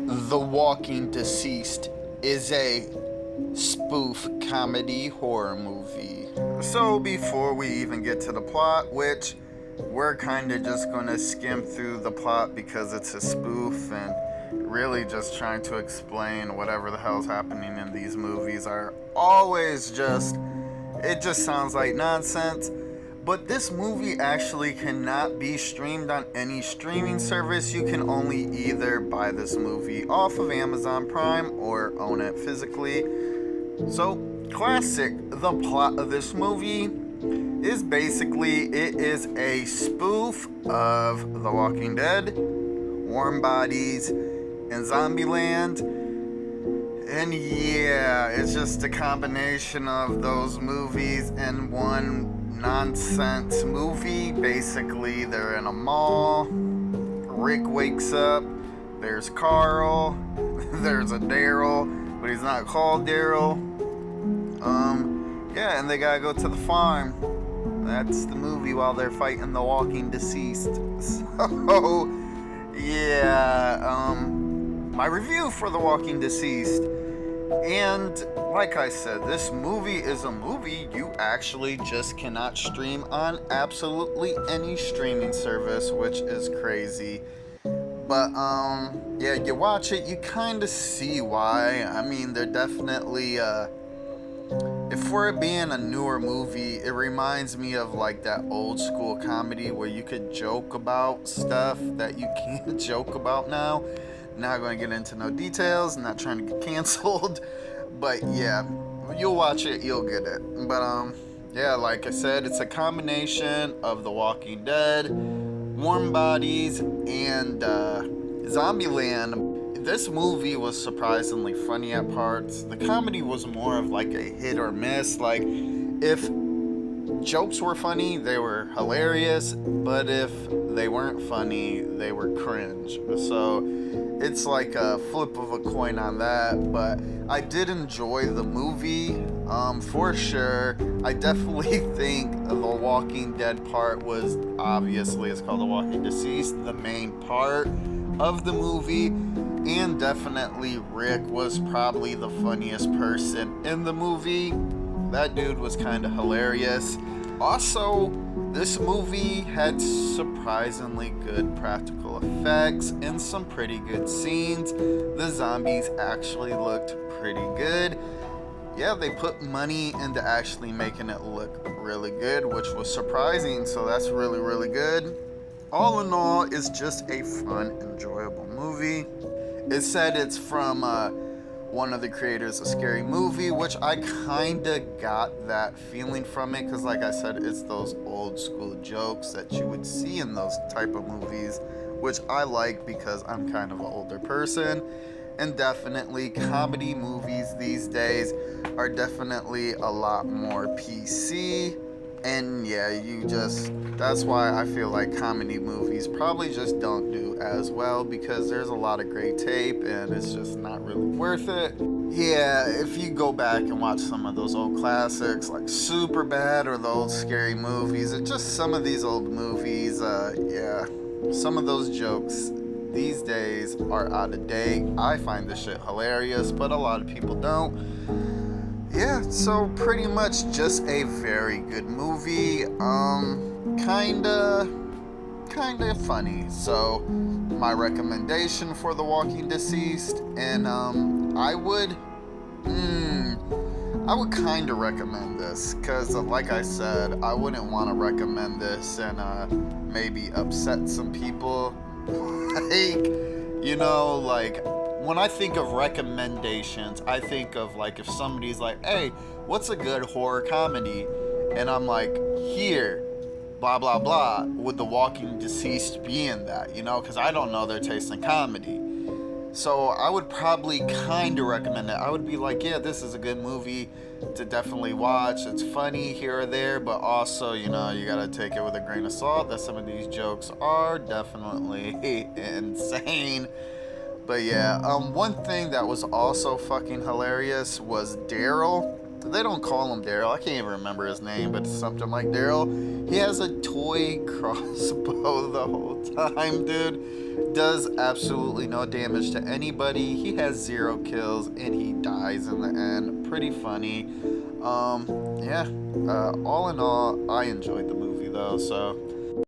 The Walking Deceased is a spoof comedy horror movie. So before we even get to the plot, which we're kind of just going to skim through the plot because it's a spoof and really just trying to explain whatever the hell's happening in these movies are always it just sounds like nonsense. But this movie actually cannot be streamed on any streaming service. You can only either buy this movie off of Amazon Prime or own it physically. So, classic. The plot of this movie is basically it is a spoof of The Walking Dead, Warm Bodies, and Zombieland. And yeah, it's just a combination of those movies in one nonsense movie. Basically, they're in a mall. Rick wakes up. There's Carl. There's a Daryl, but he's not called Daryl. Yeah, and they gotta go to the farm. That's the movie while they're fighting the Walking Deceased. So, yeah, my review for The Walking Deceased. And like I said, this movie is a movie you actually just cannot stream on absolutely any streaming service, which is crazy. But yeah, you watch it, you kind of see why. I mean, they're definitely if for it being a newer movie, it reminds me of like that old school comedy where you could joke about stuff that you can't joke about now. Not going to get into no details, not trying to get canceled, but yeah, you'll watch it, you'll get it. But yeah, like I said, it's a combination of The Walking Dead, Warm Bodies, and Zombieland. This movie was surprisingly funny at parts. The comedy was more of like a hit or miss. Like, if jokes were funny, they were hilarious, but if they weren't funny, they were cringe. So it's like a flip of a coin on that. But I did enjoy the movie, for sure. I definitely think the Walking Dead part was, obviously it's called The Walking Deceased, the main part of the movie. And definitely Rick was probably the funniest person in the movie. That dude was kind of hilarious. Also, this movie had surprisingly good practical effects and some pretty good scenes. The zombies actually looked pretty good. Yeah, they put money into actually making it look really good, which was surprising, so that's really, really good. All in all, it's just a fun, enjoyable movie. It said it's from one of the creators of Scary Movie, which I kind of got that feeling from it, because like I said, it's those old school jokes that you would see in those type of movies, which I like because I'm kind of an older person. And definitely comedy movies these days are definitely a lot more PC. And yeah, that's why I feel like comedy movies probably just don't do as well, because there's a lot of great tape and it's just not really worth it. Yeah, if you go back and watch some of those old classics like Superbad or the old Scary Movies, or just some of these old movies, yeah, some of those jokes these days are out of date. I find this shit hilarious, but a lot of people don't. Yeah, so pretty much just a very good movie. Kinda funny. So my recommendation for The Walking Deceased, and I would kind of recommend this, because like I said, I wouldn't want to recommend this and maybe upset some people. Like, like, when I think of recommendations, I think of like if somebody's like, hey, what's a good horror comedy? And I'm like, here, blah, blah, blah, would The Walking Deceased be in that, because I don't know their taste in comedy. So I would probably kind of recommend it. I would be like, yeah, this is a good movie to definitely watch. It's funny here or there, but also, you gotta take it with a grain of salt that some of these jokes are definitely insane. But yeah, one thing that was also fucking hilarious was Daryl. They don't call him Daryl. I can't even remember his name, but it's something like Daryl. He has a toy crossbow the whole time, dude. does absolutely no damage to anybody. He has 0 kills and he dies in the end. Pretty funny. Yeah. All in all, I enjoyed the movie though. So